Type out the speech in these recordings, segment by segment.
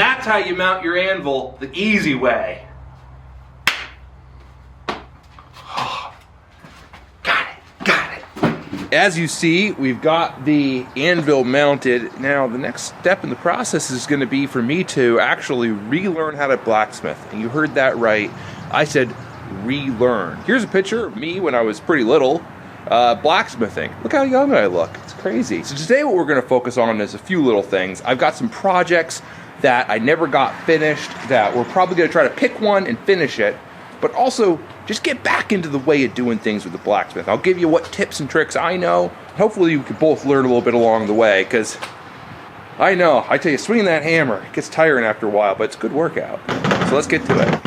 that's how you mount your anvil the easy way. As you see, we've got the anvil mounted. Now, the next step in the process is going to be for me to actually relearn how to blacksmith. And you heard that right. I said relearn. Here's a picture of me when I was pretty little, blacksmithing. Look how young I look. It's crazy. So today what we're going to focus on is a few little things. I've got some projects that I never got finished that we're probably going to try to pick one and finish it, but also just get back into the way of doing things with the blacksmith. I'll give you what tips and tricks I know. Hopefully you can both learn a little bit along the way, because I know, I tell you, swinging that hammer, it gets tiring after a while, but it's a good workout. So let's get to it.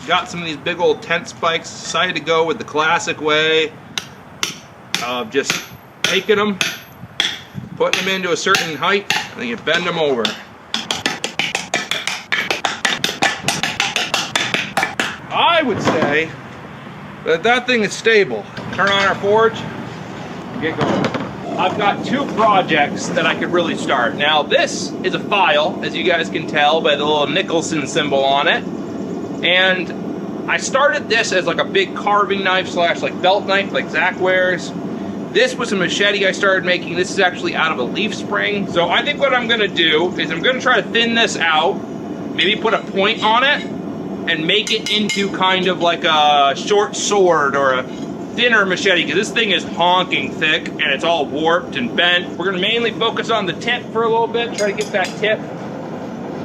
Got some of these big old tent spikes. Decided to go with the classic way of just taking them, putting them into a certain height, and then you bend them over. I would say that that thing is stable. Turn on our forge, get going. I've got two projects that I could really start. Now this is a file, as you guys can tell by the little Nicholson symbol on it. And I started this as like a big carving knife slash like belt knife like Zach wears. This was a machete I started making. This is actually out of a leaf spring. So I think what I'm gonna do is I'm gonna try to thin this out, maybe put a point on it, and make it into kind of like a short sword or a thinner machete, because this thing is honking thick and it's all warped and bent. We're gonna mainly focus on the tip for a little bit, try to get that tip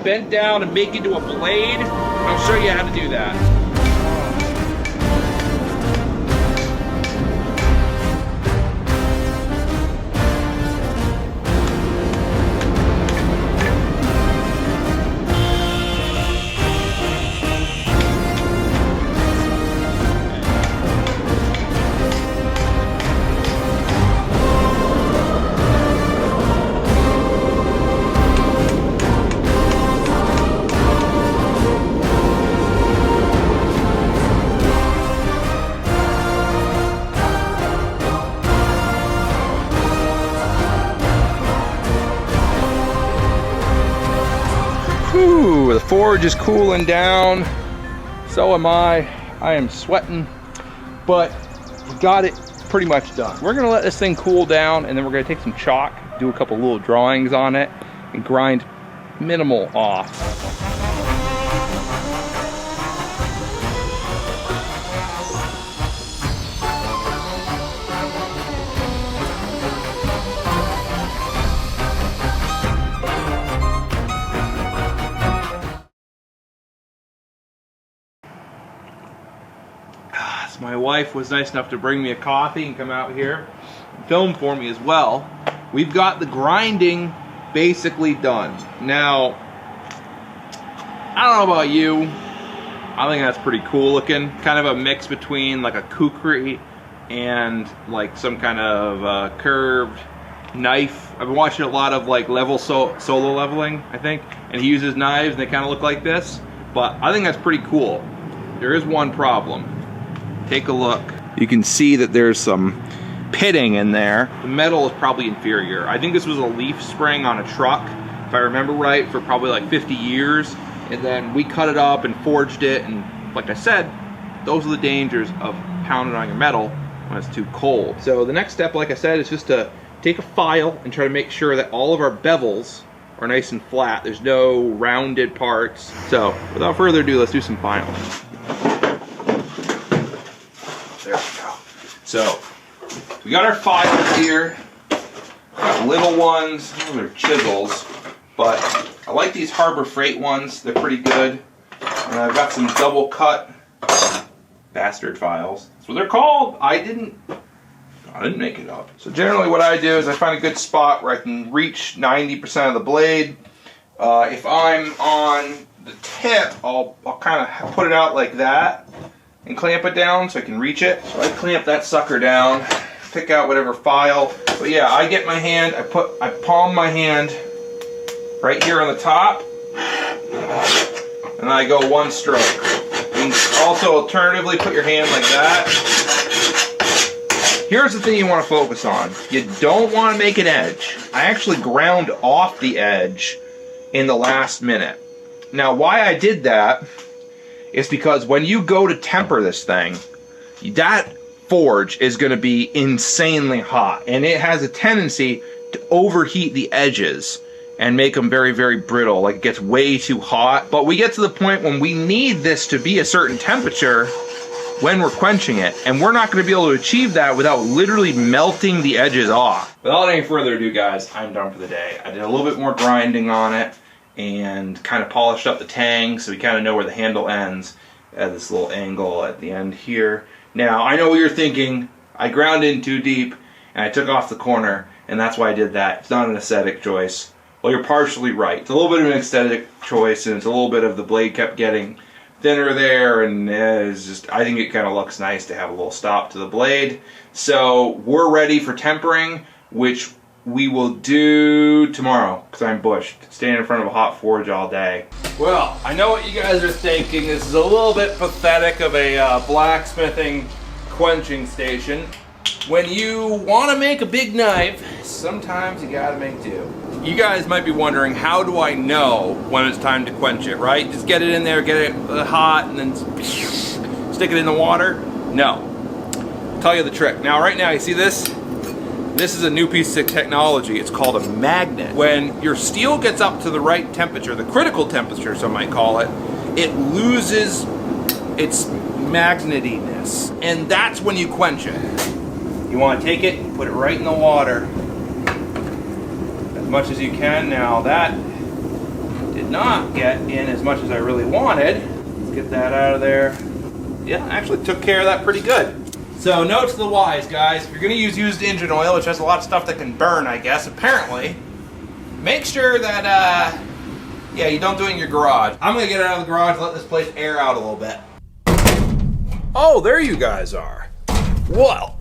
bent down and make it into a blade. I'll show you how to do that. Whew, the forge is cooling down. So am I. I am sweating, but we got it pretty much done. We're gonna let this thing cool down, and then we're gonna take some chalk, do a couple little drawings on it, and grind minimal off. My wife was nice enough to bring me a coffee and come out here and film for me as well. We've got the grinding basically done. Now, I don't know about you, I think that's pretty cool looking. Kind of a mix between like a kukri and like some kind of curved knife. I've been watching a lot of like solo leveling, I think, and he uses knives and they kind of look like this, but I think that's pretty cool. There is one problem. Take a look. You can see that there's some pitting in there. The metal is probably inferior. I think this was a leaf spring on a truck, if I remember right, for probably like 50 years. And then we cut it up and forged it. And like I said, those are the dangers of pounding on your metal when it's too cold. So the next step, like I said, is just to take a file and try to make sure that all of our bevels are nice and flat. There's no rounded parts. So without further ado, let's do some filing. There we go. So we got our files here. Got little ones. They're chisels, but I like these Harbor Freight ones. They're pretty good. And I've got some double cut bastard files. That's what they're called. I didn't make it up. So generally what I do is I find a good spot where I can reach 90% of the blade. If I'm on the tip, I'll kind of put it out like that and clamp it down so I can reach it. So I clamp that sucker down, pick out whatever file. But yeah, I get my hand, I palm my hand right here on the top, and I go one stroke. You can also alternatively put your hand like that. Here's the thing you want to focus on. You don't want to make an edge. I actually ground off the edge in the last minute. Now, why I did that is because when you go to temper this thing, that forge is going to be insanely hot, and it has a tendency to overheat the edges and make them very, very brittle. Like, it gets way too hot. But we get to the point when we need this to be a certain temperature when we're quenching it, and we're not going to be able to achieve that without literally melting the edges off. Without any further ado, guys, I'm done for the day. I did a little bit more grinding on it and kind of polished up the tang so we kind of know where the handle ends at this little angle at the end here. Now, I know what you're thinking. I ground in too deep and I took off the corner, and that's why I did that. It's not an aesthetic choice. Well, you're partially right. It's a little bit of an aesthetic choice, and it's a little bit of the blade kept getting thinner there, and it's just, I think it kind of looks nice to have a little stop to the blade. So we're ready for tempering, which we will do tomorrow, because I'm bushed, standing in front of a hot forge all day. Well, I know what you guys are thinking. This is a little bit pathetic of a blacksmithing quenching station. When you want to make a big knife, sometimes you gotta make do. You guys might be wondering, how do I know when it's time to quench it, right? Just get it in there, get it hot, and then stick it in the water? No. I'll tell you the trick. Now, right now, you see this? This is a new piece of technology. It's called a magnet. When your steel gets up to the right temperature, the critical temperature, some might call it, it loses its magnetiness. And that's when you quench it. You want to take it, put it right in the water as much as you can. Now that did not get in as much as I really wanted. Let's get that out of there. Yeah, actually took care of that pretty good. So note to the wise, guys, if you're going to use used engine oil, which has a lot of stuff that can burn, I guess, apparently, make sure that, yeah, you don't do it in your garage. I'm going to get it out of the garage, let this place air out a little bit. Oh, there you guys are. Well,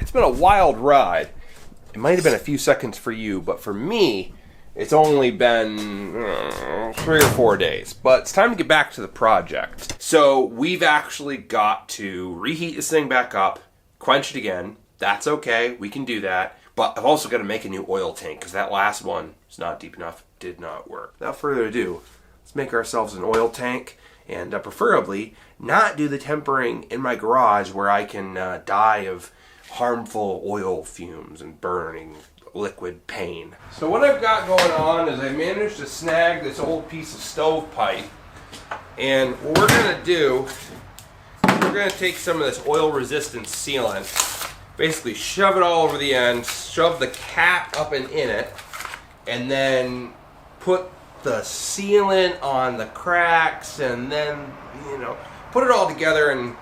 it's been a wild ride. It might have been a few seconds for you, but for me, it's only been 3 or 4 days. But it's time to get back to the project. So we've actually got to reheat this thing back up, quench it again. That's okay, we can do that. But I've also got to make a new oil tank, because that last one is not deep enough, did not work. Without further ado, let's make ourselves an oil tank, and preferably not do the tempering in my garage where I can die of harmful oil fumes and burning liquid pain. So what I've got going on is I managed to snag this old piece of stovepipe, and what we're going to do, we're going to take some of this oil resistant sealant, basically shove it all over the end, shove the cap up and in it, and then put the sealant on the cracks, and then, you know, put it all together, and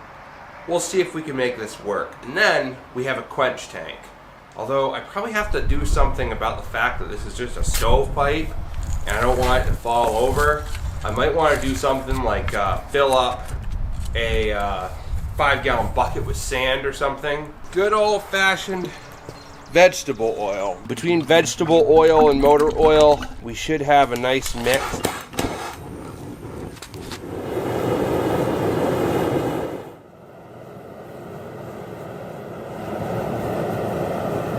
we'll see if we can make this work. And then we have a quench tank. Although I probably have to do something about the fact that this is just a stovepipe and I don't want it to fall over. I might want to do something like fill up a 5-gallon bucket with sand or something. Good old-fashioned vegetable oil. Between vegetable oil and motor oil, we should have a nice mix.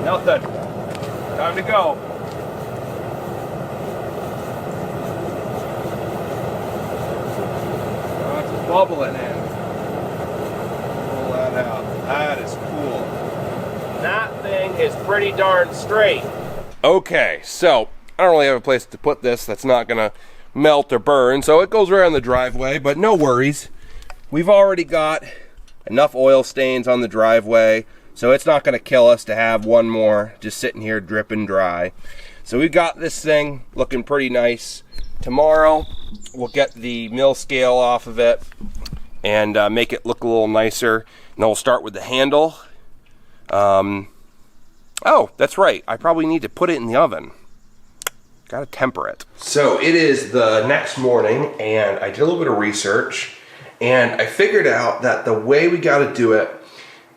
Nothing. Time to go. Oh, it's bubbling in. Pull that out. That is cool. That thing is pretty darn straight. Okay, so I don't really have a place to put this that's not gonna melt or burn, so it goes around the driveway, but no worries. We've already got enough oil stains on the driveway, so it's not going to kill us to have one more just sitting here dripping dry. So we've got this thing looking pretty nice. Tomorrow we'll get the mill scale off of it and make it look a little nicer. And then we'll start with the handle. Oh, that's right. I probably need to put it in the oven. Gotta temper it. So it is the next morning, and I did a little bit of research, and I figured out that the way we gotta do it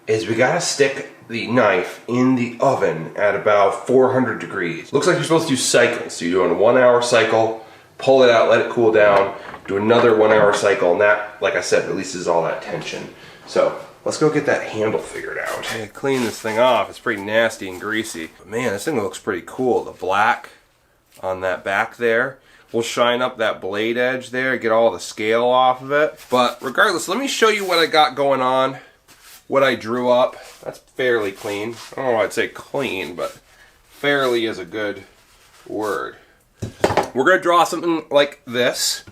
is we gotta stick the knife in the oven at about 400 degrees. Looks like you're supposed to do cycles. So you're doing a 1-hour cycle, pull it out, let it cool down, do another 1-hour cycle, and that, like I said, releases all that tension. So let's go get that handle figured out. Okay, clean this thing off. It's pretty nasty and greasy. But man, this thing looks pretty cool. The black on that back there. We'll shine up that blade edge there, get all the scale off of it. But regardless, let me show you what I got going on, what I drew up. That's fairly clean. I don't know why I'd say clean, but fairly is a good word. We're gonna draw something like this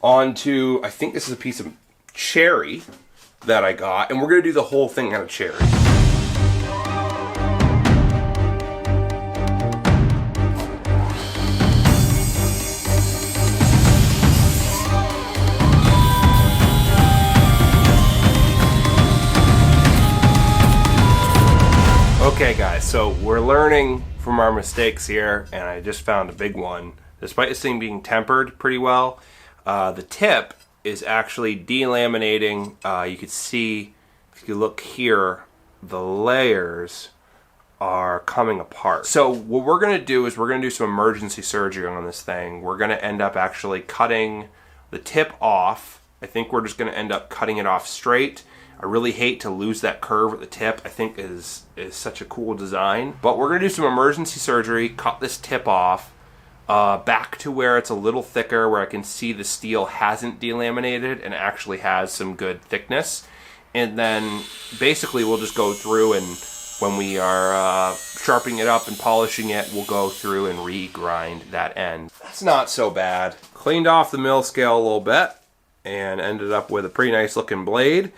onto, I think this is a piece of cherry that I got, and we're gonna do the whole thing out of cherry. Okay guys, so we're learning from our mistakes here, and I just found a big one. Despite this thing being tempered pretty well, the tip is actually delaminating. You can see, if you look here, the layers are coming apart. So what we're gonna do is we're gonna do some emergency surgery on this thing. We're gonna end up actually cutting the tip off. I think we're just gonna end up cutting it off straight. I really hate to lose that curve at the tip. I think is such a cool design. But we're gonna do some emergency surgery, cut this tip off, back to where it's a little thicker, where I can see the steel hasn't delaminated and actually has some good thickness. And then basically we'll just go through, and when we are sharpening it up and polishing it, we'll go through and re-grind that end. That's not so bad. Cleaned off the mill scale a little bit and ended up with a pretty nice looking blade.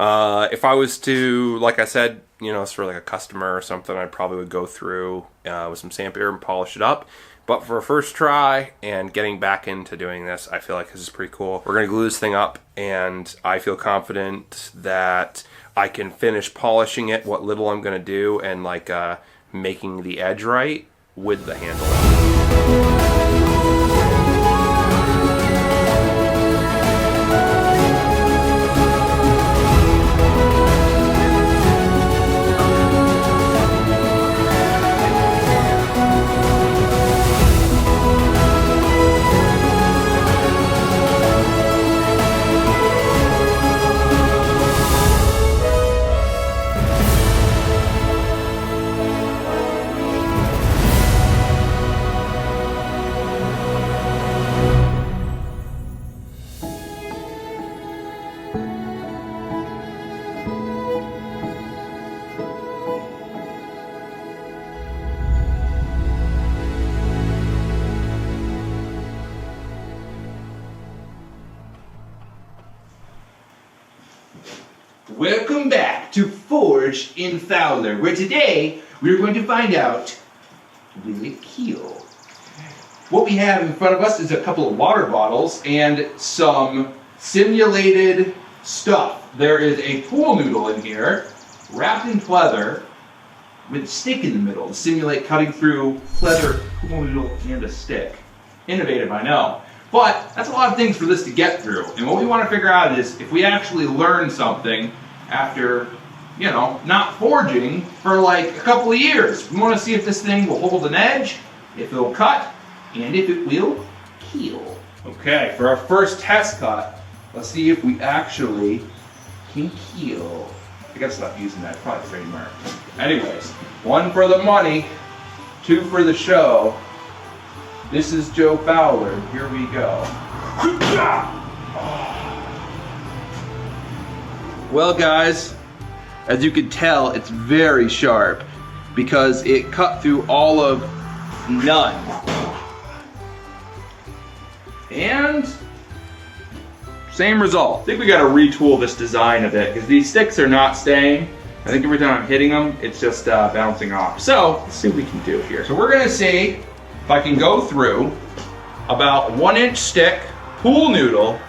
If I was to, like I said, you know, it's for like a customer or something, I probably would go through with some sandpaper and polish it up. But for a first try and getting back into doing this, I feel like this is pretty cool. We're gonna glue this thing up, and I feel confident that I can finish polishing it, what little I'm gonna do, and like making the edge right with the handle. Welcome back to Forge in Fowler, where today we're going to find out, will it heal? What we have in front of us is a couple of water bottles and some simulated stuff. There is a pool noodle in here, wrapped in pleather, with a stick in the middle to simulate cutting through pleather, pool noodle, and a stick. Innovative, I know. But that's a lot of things for this to get through. And what we want to figure out is if we actually learn something after, you know, not forging for like a couple of years. We want to see if this thing will hold an edge, if it'll cut, and if it will heal. Okay, for our first test cut, let's see if we actually can heal. I gotta stop using that, probably trademark. Anyways, 1 for the money, 2 for the show. This is Joe Fowler. Here we go. Well, guys, as you can tell, it's very sharp because it cut through all of none. And same result. I think we got to retool this design a bit because these sticks are not staying. I think every time I'm hitting them, it's just bouncing off. So let's see what we can do here. So we're gonna see if I can go through about 1-inch stick, pool noodle,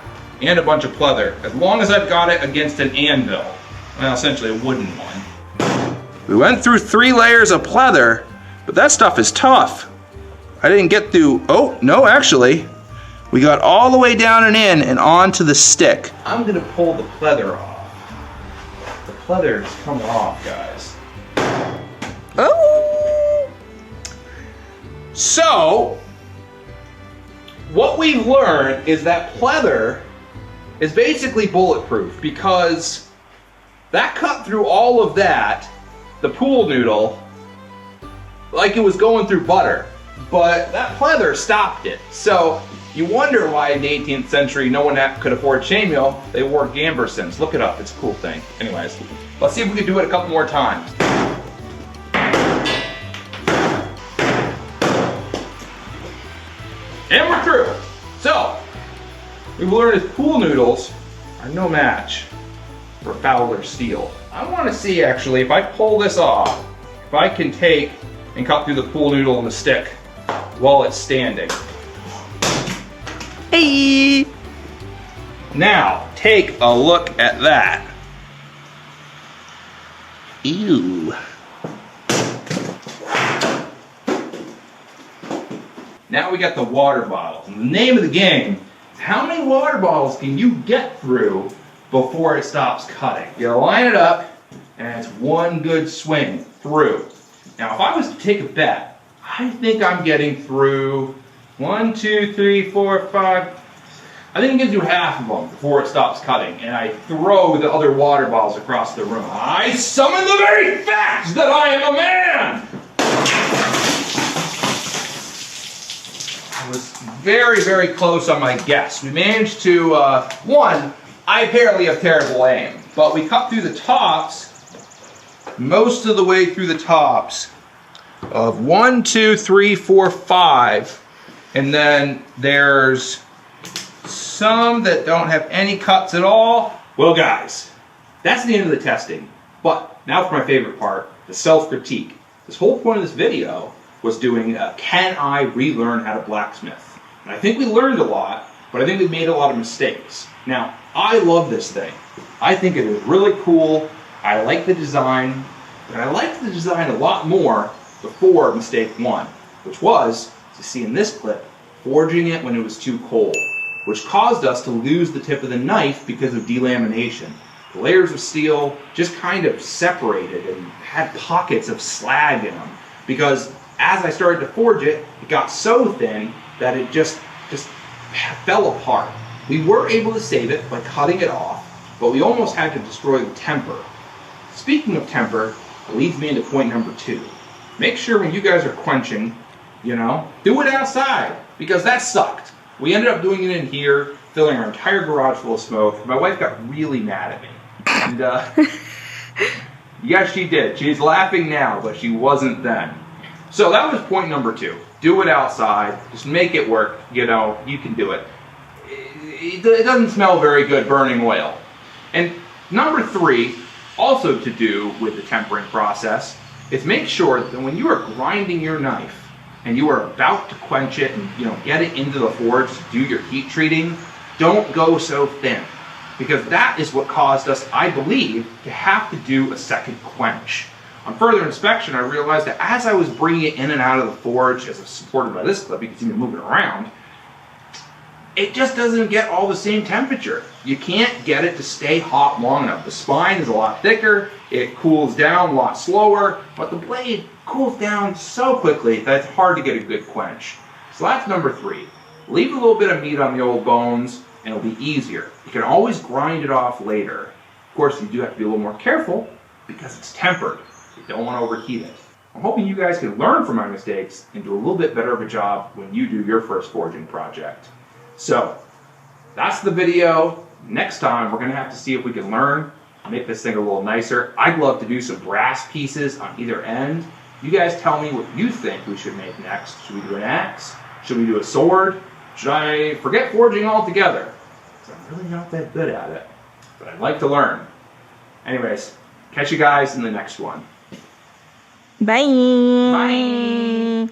and a bunch of pleather, as long as I've got it against an anvil. Well, essentially a wooden one. We went through 3 layers of pleather, but that stuff is tough. I didn't get through, oh, no, actually. We got all the way down and in and onto the stick. I'm gonna pull the pleather off. The pleather is coming off, guys. Oh! So, what we've learned is that pleather is basically bulletproof because that cut through all of that, the pool noodle, like it was going through butter. But that pleather stopped it. So you wonder why in the 18th century no one could afford chainmail. They wore gambersons. Look it up, it's a cool thing. Anyways, let's see if we can do it a couple more times. And we're through. So, we've learned that pool noodles are no match for Fowler steel. I want to see actually, if I pull this off, if I can take and cut through the pool noodle in the stick while it's standing. Hey! Now, take a look at that. Ew. Now we got the water bottles. And the name of the game is how many water bottles can you get through before it stops cutting? You line it up, and it's one good swing through. Now, if I was to take a bet, I think I'm getting through 1, 2, 3, 4, 5. I think I'm getting through half of them before it stops cutting, and I throw the other water bottles across the room. I summon the very fact that I am a man! I was very, very close on my guess. We managed to, one, I apparently have terrible aim, but we cut through the tops, most of the way through the tops of 1, 2, 3, 4, 5, and then there's some that don't have any cuts at all. Well, guys, that's the end of the testing. But now for my favorite part, the self-critique. This whole point of this video was doing can I relearn how to blacksmith? And I think we learned a lot, but I think we made a lot of mistakes. Now, I love this thing. I think it is really cool. I like the design, but I liked the design a lot more before mistake 1, which was, as you see in this clip, forging it when it was too cold, which caused us to lose the tip of the knife because of delamination. The layers of steel just kind of separated and had pockets of slag in them because as I started to forge it, it got so thin that it just fell apart. We were able to save it by cutting it off, but we almost had to destroy the temper. Speaking of temper, it leads me into point number 2. Make sure when you guys are quenching, do it outside, because that sucked. We ended up doing it in here, filling our entire garage full of smoke. My wife got really mad at me. And, yes, she did. She's laughing now, but she wasn't then. So that was point number 2. Do it outside. Just make it work. You can do it. It doesn't smell very good burning oil. And number 3, also to do with the tempering process, is make sure that when you are grinding your knife and you are about to quench it and get it into the forge to do your heat treating, don't go so thin. Because that is what caused us, I believe, to have to do a second quench. On further inspection, I realized that as I was bringing it in and out of the forge, as supported by this clip, you can see me moving around, it just doesn't get all the same temperature. You can't get it to stay hot long enough. The spine is a lot thicker, it cools down a lot slower, but the blade cools down so quickly that it's hard to get a good quench. So that's number 3. Leave a little bit of meat on the old bones and it'll be easier. You can always grind it off later. Of course, you do have to be a little more careful because it's tempered. You don't want to overheat it. I'm hoping you guys can learn from my mistakes and do a little bit better of a job when you do your first forging project. So, that's the video. Next time, we're going to have to see if we can learn, make this thing a little nicer. I'd love to do some brass pieces on either end. You guys tell me what you think we should make next. Should we do an axe? Should we do a sword? Should I forget forging altogether? Because I'm really not that good at it. But I'd like to learn. Anyways, catch you guys in the next one. Bye. Bye.